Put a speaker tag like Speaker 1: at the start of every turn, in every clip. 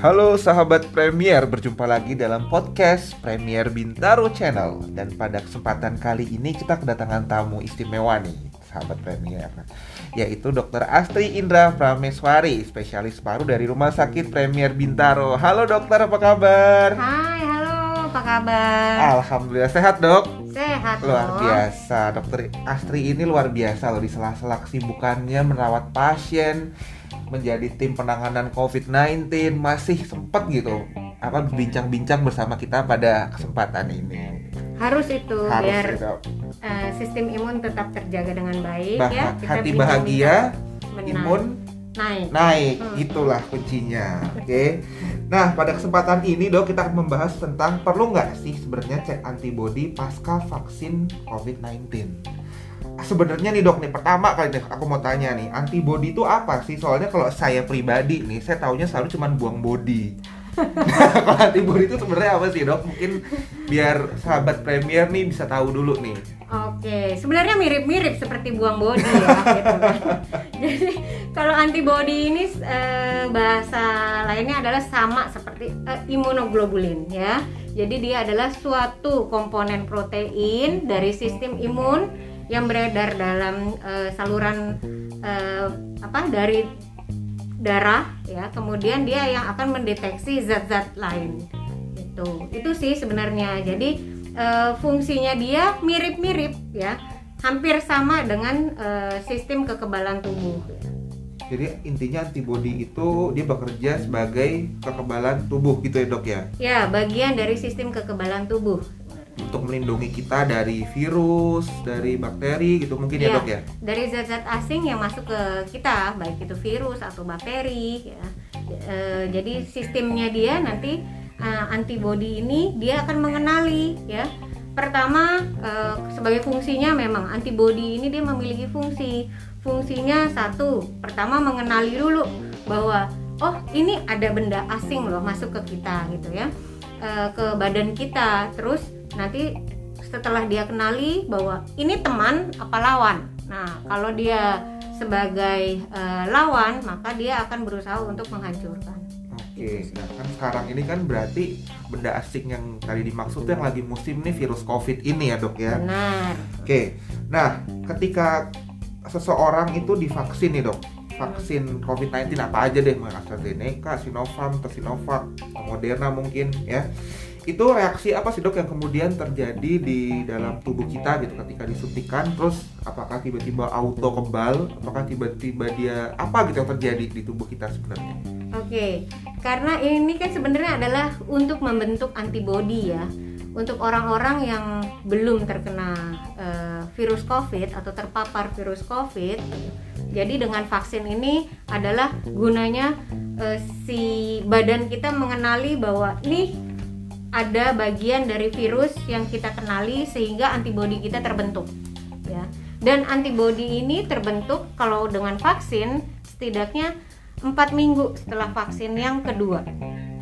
Speaker 1: Halo sahabat Premier, berjumpa lagi dalam podcast Premier Bintaro Channel. Dan pada kesempatan kali ini kita kedatangan tamu istimewa nih, sahabat Premier, yaitu Dr. Astri Indra Prameswari, spesialis paru dari Rumah Sakit Premier Bintaro. Halo dokter, apa kabar?
Speaker 2: Hai, halo, apa kabar?
Speaker 1: Alhamdulillah sehat dok.
Speaker 2: Sehat
Speaker 1: Luar
Speaker 2: loh.
Speaker 1: biasa, dokter Astri ini luar biasa loh, di sela-sela kesibukannya merawat pasien, menjadi tim penanganan COVID-19, masih sempat gitu bincang-bincang bersama kita pada kesempatan ini.
Speaker 2: Harus itu
Speaker 1: Harus
Speaker 2: biar
Speaker 1: ya, dok.
Speaker 2: Sistem imun tetap terjaga dengan baik ya. Kita
Speaker 1: Hati
Speaker 2: bincang-bincang.
Speaker 1: bahagia,
Speaker 2: Benar.
Speaker 1: imun
Speaker 2: naik.
Speaker 1: itulah kuncinya. Oke. Nah, pada kesempatan ini dok, kita akan membahas tentang perlu nggak sih sebenarnya cek antibodi pasca vaksin COVID-19. Sebenarnya nih dok, nih pertama kali nih aku mau tanya nih, antibodi itu apa sih? Soalnya kalau saya pribadi nih, saya taunya selalu cuma buang body. Kalau antibodi itu sebenarnya apa sih dok? Mungkin biar sahabat Premier nih bisa tahu dulu nih.
Speaker 2: Oke, sebenarnya mirip-mirip seperti buang body ya, gitu kan. Jadi kalau antibody ini bahasa lainnya adalah sama seperti imunoglobulin ya. Jadi dia adalah suatu komponen protein dari sistem imun yang beredar dalam saluran dari darah ya. Kemudian dia yang akan mendeteksi zat-zat lain. Itu sih sebenarnya. Jadi fungsinya dia mirip-mirip ya, hampir sama dengan sistem kekebalan tubuh.
Speaker 1: Jadi intinya antibodi itu dia bekerja sebagai kekebalan tubuh gitu ya dok ya?
Speaker 2: Ya, bagian dari sistem kekebalan tubuh.
Speaker 1: Untuk melindungi kita dari virus, dari bakteri gitu mungkin ya dok ya?
Speaker 2: Dari zat-zat asing yang masuk ke kita, baik itu virus atau bakteri ya. Jadi sistemnya dia nanti antibodi ini dia akan mengenali ya. Pertama sebagai fungsinya memang antibodi ini dia memiliki fungsinya satu, pertama mengenali dulu bahwa oh ini ada benda asing loh masuk ke kita gitu ya, ke badan kita. Terus nanti setelah dia kenali bahwa ini teman apa lawan. Nah kalau dia sebagai lawan, maka dia akan berusaha untuk menghancurkan.
Speaker 1: Oke, nah kan sekarang ini kan berarti benda asing yang tadi dimaksud yang lagi musim nih virus COVID ini ya dok ya?
Speaker 2: Benar.
Speaker 1: Oke, nah ketika seseorang itu divaksin nih dok, vaksin COVID-19 apa aja deh, AstraZeneca, Sinovac, atau Sinovac, Moderna mungkin ya, itu reaksi apa sih dok yang kemudian terjadi di dalam tubuh kita gitu ketika disuntikan? Terus apakah tiba-tiba auto kebal, apakah tiba-tiba dia apa gitu yang terjadi di tubuh kita sebenarnya?
Speaker 2: Oke, karena ini kan sebenarnya adalah untuk membentuk antibodi ya, untuk orang-orang yang belum terkena virus COVID atau terpapar virus COVID. Jadi dengan vaksin ini adalah gunanya si badan kita mengenali bahwa ini ada bagian dari virus yang kita kenali sehingga antibodi kita terbentuk ya. Dan antibodi ini terbentuk kalau dengan vaksin setidaknya 4 minggu setelah vaksin yang kedua.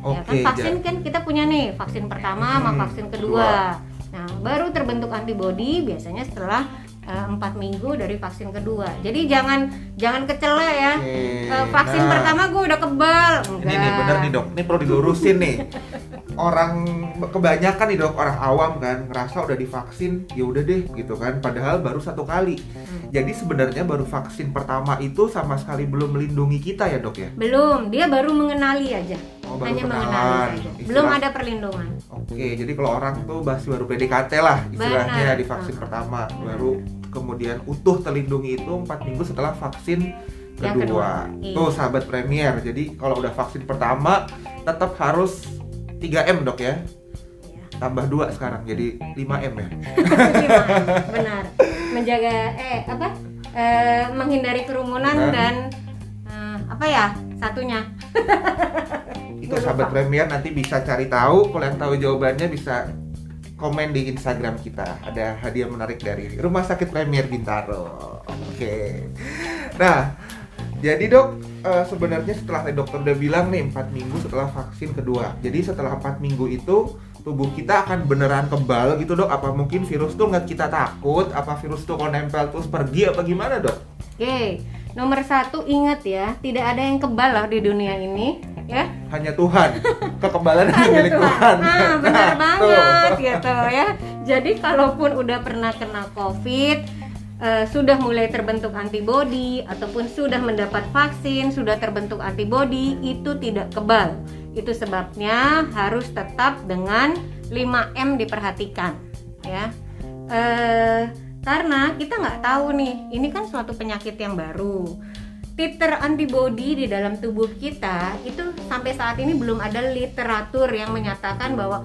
Speaker 2: Ya kan vaksin kan kita punya nih vaksin pertama sama vaksin kedua. Nah, baru terbentuk antibodi biasanya setelah 4 minggu dari vaksin kedua. Jadi jangan kecele ya. Vaksin pertama gue udah kebal. Enggak.
Speaker 1: Ini nih bener nih dok, ini perlu dilurusin nih. Orang kebanyakan nih dok, orang awam kan ngerasa udah divaksin ya udah deh gitu kan, padahal baru 1 kali. Jadi sebenarnya baru vaksin pertama itu sama sekali belum melindungi kita ya dok ya?
Speaker 2: Belum, dia baru mengenali aja.
Speaker 1: Baru
Speaker 2: hanya
Speaker 1: kenalan,
Speaker 2: mengenali saja. Belum ada perlindungan.
Speaker 1: Oke, jadi kalau orang tuh baru PDKT lah istilahnya.
Speaker 2: Benar.
Speaker 1: Di vaksin pertama, baru kemudian utuh terlindungi itu 4 minggu setelah vaksin kedua. Tuh sahabat Premier, jadi kalau udah vaksin pertama tetap harus 3M dok ya? Tambah 2 sekarang jadi 5M ya?
Speaker 2: 5M, benar. Menjaga menghindari kerumunan dan satunya.
Speaker 1: Itu sahabat Premier nanti bisa cari tahu. Kalau yang tahu jawabannya bisa komen di Instagram kita. Ada hadiah menarik dari Rumah Sakit Premier Bintaro. Oke. Nah, jadi dok, sebenarnya setelah dokter udah bilang nih 4 minggu setelah vaksin kedua. Jadi setelah 4 minggu itu tubuh kita akan beneran kebal gitu dok? Apa mungkin virus tuh nggak kita takut? Apa virus tuh kalau nempel terus pergi apa gimana dok?
Speaker 2: Oke, nomor 1 ingat ya, tidak ada yang kebal loh di dunia ini ya.
Speaker 1: Hanya Tuhan. Kekebalan hanya milik Tuhan.
Speaker 2: Benar banget
Speaker 1: tuh.
Speaker 2: gitu ya. Jadi kalaupun udah pernah kena COVID, sudah mulai terbentuk antibodi ataupun sudah mendapat vaksin, sudah terbentuk antibodi, itu tidak kebal. Itu sebabnya harus tetap dengan 5M diperhatikan ya. Karena kita nggak tahu nih, ini kan suatu penyakit yang baru. Titer antibodi di dalam tubuh kita itu sampai saat ini belum ada literatur yang menyatakan bahwa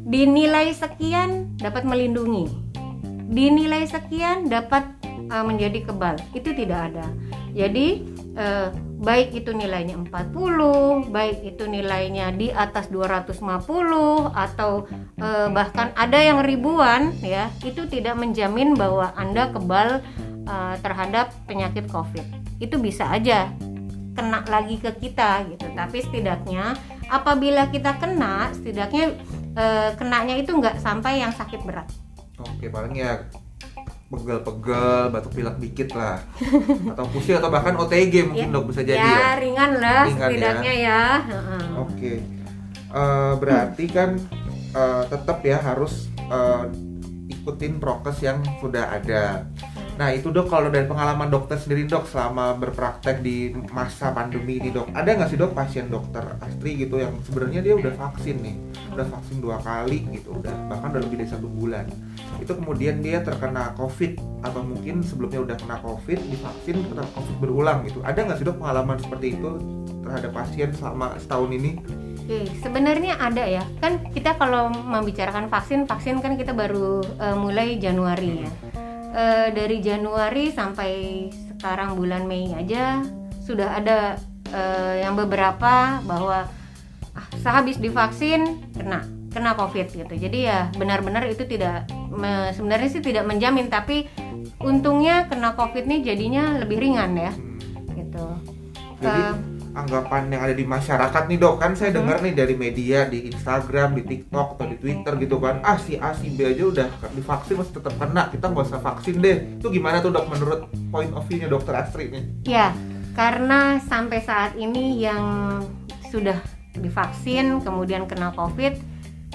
Speaker 2: dinilai sekian dapat melindungi, dinilai sekian dapat menjadi kebal. Itu tidak ada. Jadi baik itu nilainya 40, baik itu nilainya di atas 250 atau bahkan ada yang ribuan ya, itu tidak menjamin bahwa Anda kebal terhadap penyakit COVID. Itu bisa aja kena lagi ke kita gitu. Tapi setidaknya apabila kita kena, setidaknya kenanya itu nggak sampai yang sakit berat.
Speaker 1: Oke, paling ya pegel-pegel, batuk pilek dikit lah, atau pusing atau bahkan OTG mungkin dok, bisa jadi ya.
Speaker 2: Ringan lah
Speaker 1: ringan
Speaker 2: setidaknya ya.
Speaker 1: Oke. Berarti kan tetap ya harus ikutin prokes yang sudah ada. Nah itu dok, kalau dari pengalaman dokter sendiri dok selama berpraktek di masa pandemi ini dok, ada nggak sih dok pasien dokter Astri gitu yang sebenarnya dia udah vaksin nih, udah vaksin 2 kali gitu, bahkan udah lebih dari 1 bulan, itu kemudian dia terkena COVID atau mungkin sebelumnya udah kena COVID, divaksin terkena COVID berulang gitu, ada nggak sih dok pengalaman seperti itu terhadap pasien selama setahun ini?
Speaker 2: Oke, sebenarnya ada ya, kan kita kalau membicarakan vaksin kan kita baru mulai Januari ya. Dari Januari sampai sekarang bulan Mei aja sudah ada yang beberapa bahwa sehabis divaksin kena COVID gitu. Jadi ya benar-benar itu sebenarnya sih tidak menjamin, tapi untungnya kena COVID nih jadinya lebih ringan ya gitu.
Speaker 1: Jadi anggapan yang ada di masyarakat nih dok, kan saya dengar nih dari media, di Instagram, di TikTok atau di Twitter gitu kan, si A si B aja udah divaksin masih tetap kena, kita nggak usah vaksin deh. Itu gimana tuh dok menurut point of view-nya dokter Astri nih?
Speaker 2: Ya, karena sampai saat ini yang sudah divaksin kemudian kena COVID,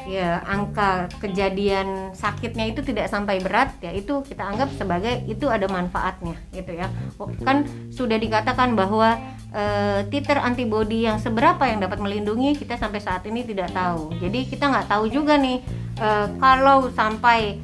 Speaker 2: ya angka kejadian sakitnya itu tidak sampai berat ya, itu kita anggap sebagai itu ada manfaatnya gitu ya. Kan sudah dikatakan bahwa titer antibodi yang seberapa yang dapat melindungi kita sampai saat ini tidak tahu. Jadi kita nggak tahu juga nih kalau sampai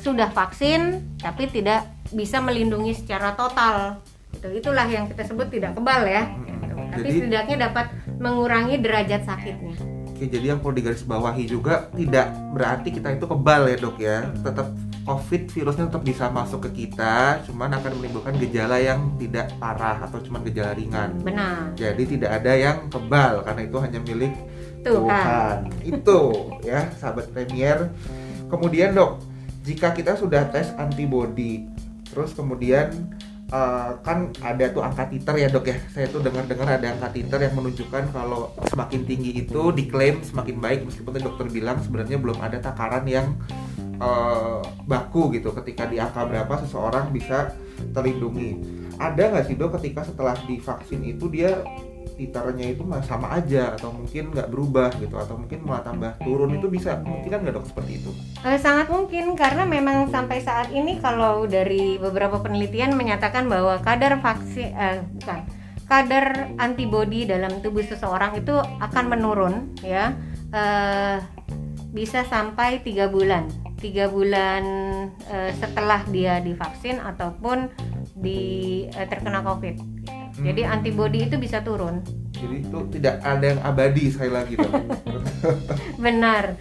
Speaker 2: sudah vaksin tapi tidak bisa melindungi secara total gitu. Itulah yang kita sebut tidak kebal ya gitu. Tapi setidaknya dapat mengurangi derajat sakitnya.
Speaker 1: Oke, jadi yang perlu digarisbawahi juga tidak berarti kita itu kebal ya dok ya. Tetap COVID virusnya tetap bisa masuk ke kita, cuman akan menimbulkan gejala yang tidak parah atau cuman gejala ringan.
Speaker 2: Benar.
Speaker 1: Jadi tidak ada yang kebal karena itu hanya milik Tuhan. Itu ya sahabat Premier. Kemudian dok, jika kita sudah tes antibody, terus kemudian kan ada tuh angka titer ya dok ya. Saya tuh dengar ada angka titer yang menunjukkan kalau semakin tinggi itu diklaim semakin baik, meskipun dokter bilang sebenarnya belum ada takaran yang baku gitu ketika di angka berapa seseorang bisa terlindungi. Ada nggak sih dok ketika setelah divaksin itu dia titernya itu sama aja atau mungkin nggak berubah gitu, atau mungkin malah tambah turun, itu bisa mungkin kan nggak dok seperti itu?
Speaker 2: Sangat mungkin, karena memang sampai saat ini kalau dari beberapa penelitian menyatakan bahwa kadar antibodi dalam tubuh seseorang itu akan menurun ya, bisa sampai 3 bulan setelah dia divaksin ataupun terkena COVID. Jadi antibodi itu bisa turun.
Speaker 1: Jadi itu tidak ada yang abadi sekali lagi dok.
Speaker 2: Benar.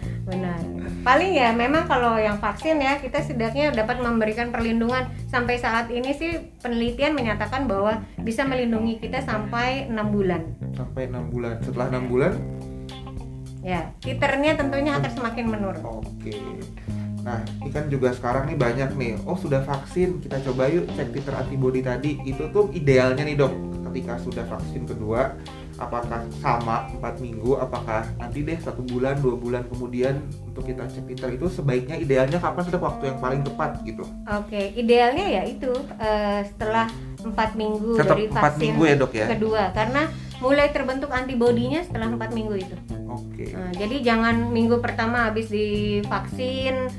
Speaker 2: Paling ya memang kalau yang vaksin ya kita setidaknya dapat memberikan perlindungan. Sampai saat ini sih penelitian menyatakan bahwa bisa melindungi kita sampai 6 bulan.
Speaker 1: Sampai 6 bulan. Setelah 6 bulan?
Speaker 2: Ya, titernya tentunya akan semakin menurun.
Speaker 1: Oke. Nah, ini kan juga sekarang nih banyak nih, sudah vaksin, kita coba yuk cek titer antibody tadi. Itu tuh idealnya nih dok, ketika sudah vaksin kedua, apakah sama 4 minggu, apakah nanti deh 1 bulan, 2 bulan kemudian untuk kita cek titer itu sebaiknya idealnya kapan sudah waktu yang paling tepat gitu?
Speaker 2: Oke, idealnya ya itu setelah 4 minggu
Speaker 1: tetap
Speaker 2: dari
Speaker 1: 4
Speaker 2: vaksin
Speaker 1: minggu ya dok ya?
Speaker 2: kedua, karena mulai terbentuk antibodinya setelah 4 minggu itu.
Speaker 1: Oke.
Speaker 2: Jadi jangan minggu pertama habis divaksin,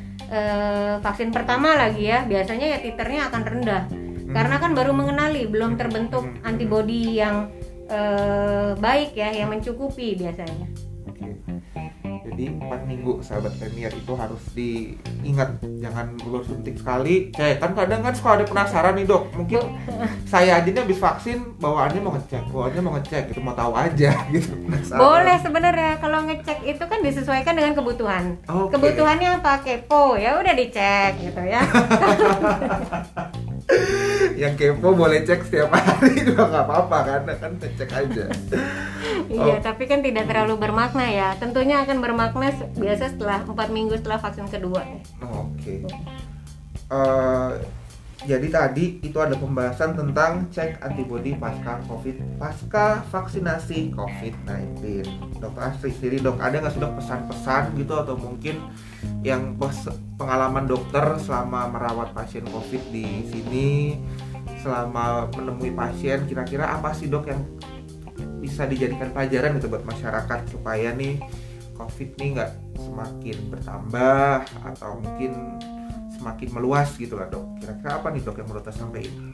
Speaker 2: vaksin pertama lagi ya, biasanya ya titernya akan rendah. Karena kan baru mengenali, belum terbentuk antibodi yang baik ya, yang mencukupi biasanya.
Speaker 1: Oke. Jadi 4 minggu sahabat Premier itu harus diingat, jangan baru suntik sekali. Kan kadang kan suka ada penasaran nih dok, mungkin saya aja nih habis vaksin bawaannya mau ngecek, itu mau tahu aja gitu. Penasaran.
Speaker 2: Boleh sebenarnya kalau ngecek itu kan disesuaikan dengan kebutuhan. Kebutuhannya apa? Kepo, ya udah dicek gitu ya.
Speaker 1: Yang kepo boleh cek setiap hari juga nggak apa-apa kan cek aja.
Speaker 2: Iya, tapi kan tidak terlalu bermakna ya. Tentunya akan bermakna biasa setelah 4 minggu setelah vaksin kedua.
Speaker 1: Oke. Jadi tadi itu ada pembahasan tentang cek antibodi pasca vaksinasi COVID-19. Dokter Astri sendiri dok, ada nggak sih dok pesan-pesan gitu atau mungkin yang pengalaman dokter selama merawat pasien COVID di sini, selama menemui pasien, kira-kira apa sih dok yang bisa dijadikan pelajaran gitu buat masyarakat supaya nih COVID nih nggak semakin bertambah atau mungkin semakin meluas gitu lah dok. Kira-kira apa nih dok yang menurut sampaikan?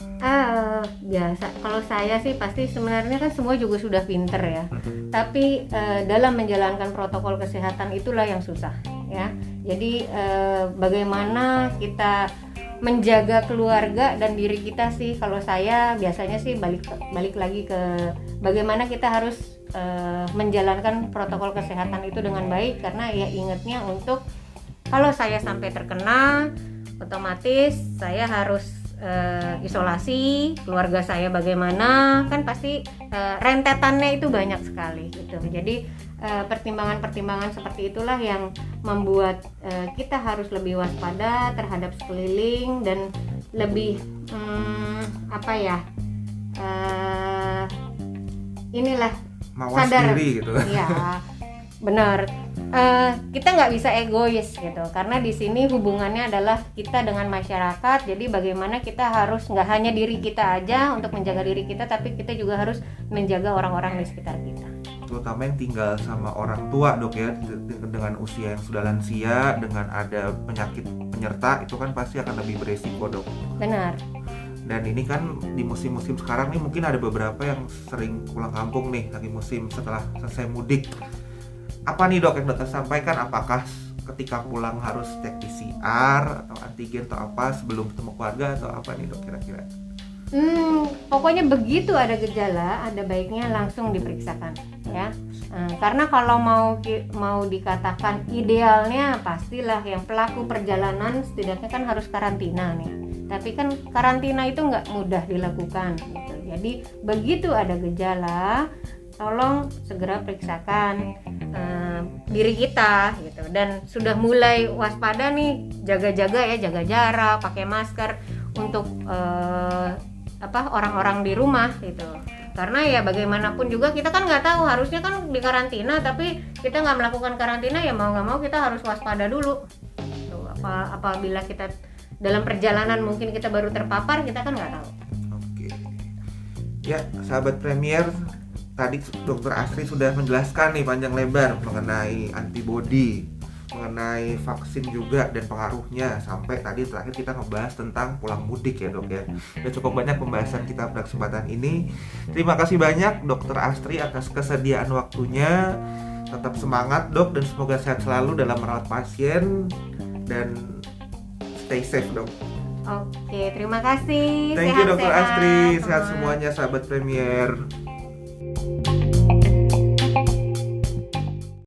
Speaker 2: Biasa, kalau saya sih pasti sebenarnya kan semua juga sudah pinter ya. Tapi dalam menjalankan protokol kesehatan itulah yang susah ya. Jadi bagaimana kita menjaga keluarga dan diri kita sih, kalau saya biasanya sih balik lagi ke bagaimana kita harus menjalankan protokol kesehatan itu dengan baik, karena ya ingatnya untuk kalau saya sampai terkena otomatis saya harus isolasi, keluarga saya bagaimana, kan pasti rentetannya itu banyak sekali gitu. Jadi pertimbangan-pertimbangan seperti itulah yang membuat kita harus lebih waspada terhadap sekeliling dan lebih inilah
Speaker 1: mawas
Speaker 2: sadar
Speaker 1: diri gitu.
Speaker 2: Ya benar. Kita nggak bisa egois gitu, karena di sini hubungannya adalah kita dengan masyarakat. Jadi bagaimana kita harus nggak hanya diri kita aja untuk menjaga diri kita, tapi kita juga harus menjaga orang-orang di sekitar kita.
Speaker 1: Terutama yang tinggal sama orang tua dok ya, dengan usia yang sudah lansia, dengan ada penyakit penyerta, itu kan pasti akan lebih beresiko dok.
Speaker 2: Benar.
Speaker 1: Dan ini kan di musim-musim sekarang nih mungkin ada beberapa yang sering pulang kampung nih lagi musim setelah selesai mudik. Apa nih dok yang dokter sampaikan, apakah ketika pulang harus cek PCR atau antigen atau apa sebelum ketemu keluarga atau apa nih dok kira-kira?
Speaker 2: Pokoknya begitu ada gejala, ada baiknya langsung diperiksakan ya. Karena kalau mau dikatakan idealnya pastilah yang pelaku perjalanan setidaknya kan harus karantina nih. Tapi kan karantina itu nggak mudah dilakukan gitu. Jadi begitu ada gejala, tolong segera periksakan diri kita gitu. Dan sudah mulai waspada nih, jaga-jaga ya, jaga jarak, pakai masker untuk orang-orang di rumah gitu. Karena ya bagaimanapun juga kita kan nggak tahu, harusnya kan di karantina tapi kita nggak melakukan karantina, ya mau nggak mau kita harus waspada dulu. Apabila kita dalam perjalanan mungkin kita baru terpapar, kita kan nggak tahu.
Speaker 1: Oke. Ya sahabat Premier, tadi Dokter Astri sudah menjelaskan nih panjang lebar mengenai antibodi, mengenai vaksin juga dan pengaruhnya, sampai tadi terakhir kita ngebahas tentang pulang mudik ya dok ya. Udah cukup banyak pembahasan kita pada kesempatan ini. Terima kasih banyak Dokter Astri atas kesediaan waktunya. Tetap semangat dok dan semoga sehat selalu dalam merawat pasien dan stay safe dok.
Speaker 2: Oke, terima kasih.
Speaker 1: Thank you Dokter Astri, sehat
Speaker 2: semua.
Speaker 1: semuanya sahabat Premier.